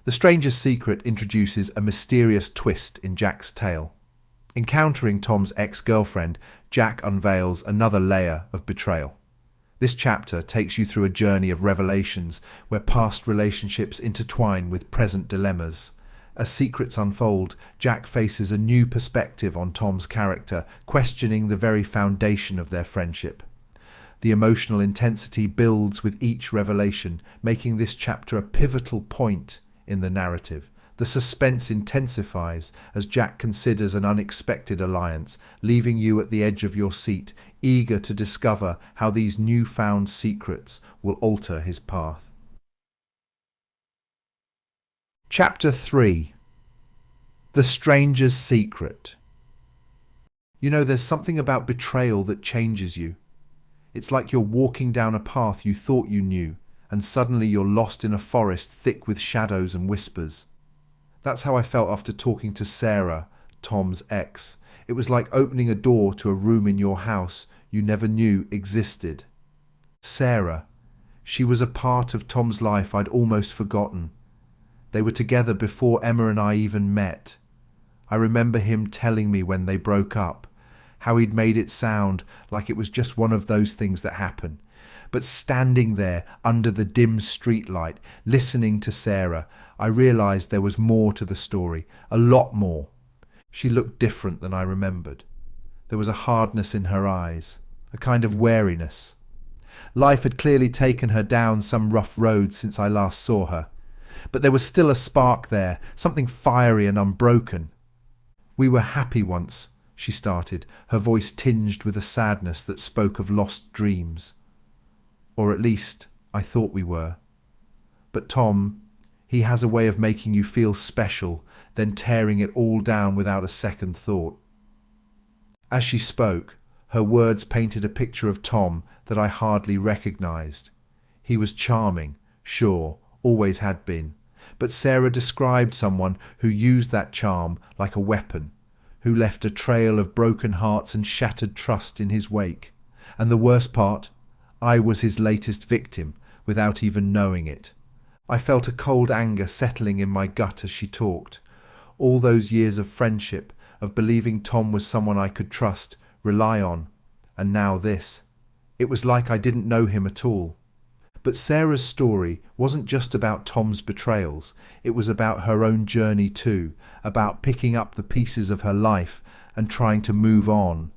The Stranger's Secret introduces a mysterious twist in Jack's tale. Encountering Tom's ex-girlfriend, Jack unveils another layer of betrayal. This chapter takes you through a journey of revelations where past relationships intertwine with present dilemmas. As secrets unfold, Jack faces a new perspective on Tom's character, questioning the very foundation of their friendship. The emotional intensity builds with each revelation, making this chapter a pivotal point in the narrative. The suspense intensifies as Jack considers an unexpected alliance, leaving you at the edge of your seat, eager to discover how these newfound secrets will alter his path. Chapter 3. The Stranger's Secret. You know, there's something about betrayal that changes you. It's like you're walking down a path you thought you knew, and suddenly you're lost in a forest thick with shadows and whispers. That's how I felt after talking to Sarah, Tom's ex. It was like opening a door to a room in your house you never knew existed. Sarah, she was a part of Tom's life I'd almost forgotten. They were together before Emma and I even met. I remember him telling me when they broke up, how he'd made it sound like it was just one of those things that happen. But standing there under the dim streetlight, listening to Sarah, I realised there was more to the story, a lot more. She looked different than I remembered. There was a hardness in her eyes, a kind of wariness. Life had clearly taken her down some rough road since I last saw her, but there was still a spark there, something fiery and unbroken. "We were happy once," she started, her voice tinged with a sadness that spoke of lost dreams. Or at least, I thought we were. But Tom, he has a way of making you feel special, then tearing it all down without a second thought. As she spoke, her words painted a picture of Tom that I hardly recognised. He was charming, sure, always had been. But Sarah described someone who used that charm like a weapon, who left a trail of broken hearts and shattered trust in his wake. And the worst part, I was his latest victim, without even knowing it. I felt a cold anger settling in my gut as she talked. All those years of friendship, of believing Tom was someone I could trust, rely on, and now this. It was like I didn't know him at all. But Sarah's story wasn't just about Tom's betrayals. It was about her own journey too, about picking up the pieces of her life and trying to move on.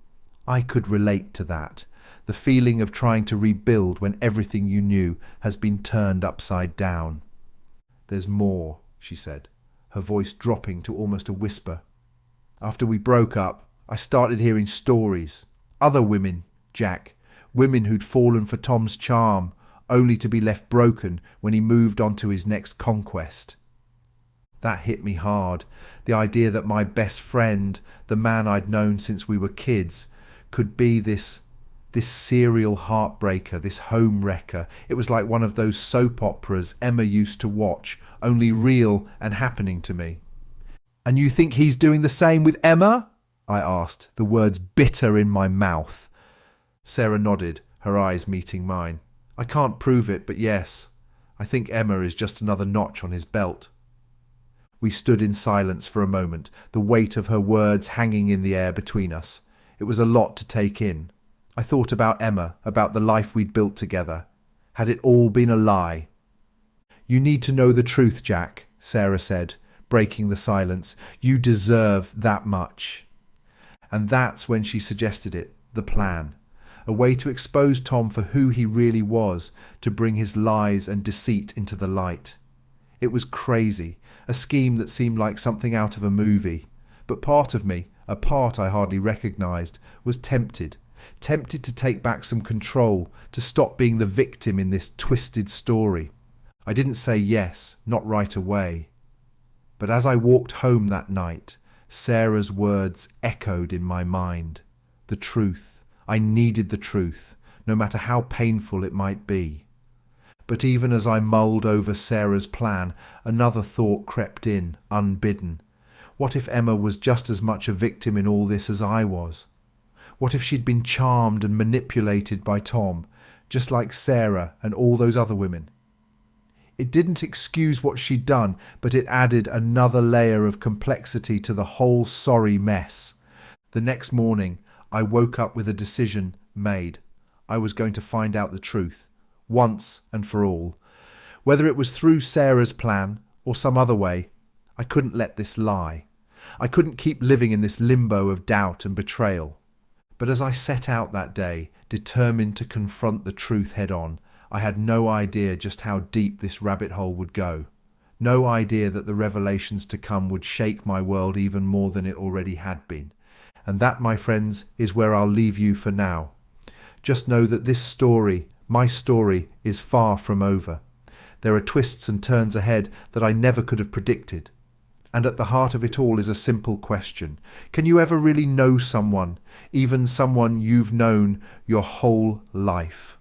I could relate to that. The feeling of trying to rebuild when everything you knew has been turned upside down. "There's more," she said, her voice dropping to almost a whisper. "After we broke up, I started hearing stories. Other women, Jack. Women who'd fallen for Tom's charm, only to be left broken when he moved on to his next conquest." That hit me hard. The idea that my best friend, the man I'd known since we were kids, could be this serial heartbreaker, this home wrecker. It was like one of those soap operas Emma used to watch, only real and happening to me. "And you think he's doing the same with Emma?" I asked, the words bitter in my mouth. Sarah nodded, her eyes meeting mine. "I can't prove it, but yes, I think Emma is just another notch on his belt." We stood in silence for a moment, the weight of her words hanging in the air between us. It was a lot to take in. I thought about Emma, about the life we'd built together. Had it all been a lie? "You need to know the truth, Jack," Sarah said, breaking the silence. "You deserve that much." And that's when she suggested it, the plan. A way to expose Tom for who he really was, to bring his lies and deceit into the light. It was crazy, a scheme that seemed like something out of a movie. But part of me, a part I hardly recognised, was tempted to take back some control, to stop being the victim in this twisted story. I didn't say yes, not right away. But as I walked home that night, Sarah's words echoed in my mind. The truth. I needed the truth, no matter how painful it might be. But even as I mulled over Sarah's plan, another thought crept in, unbidden. What if Emma was just as much a victim in all this as I was? What if she'd been charmed and manipulated by Tom, just like Sarah and all those other women? It didn't excuse what she'd done, but it added another layer of complexity to the whole sorry mess. The next morning, I woke up with a decision made. I was going to find out the truth, once and for all. Whether it was through Sarah's plan or some other way, I couldn't let this lie. I couldn't keep living in this limbo of doubt and betrayal. But as I set out that day, determined to confront the truth head on, I had no idea just how deep this rabbit hole would go. No idea that the revelations to come would shake my world even more than it already had been. And that, my friends, is where I'll leave you for now. Just know that this story, my story, is far from over. There are twists and turns ahead that I never could have predicted. And at the heart of it all is a simple question. Can you ever really know someone, even someone you've known your whole life?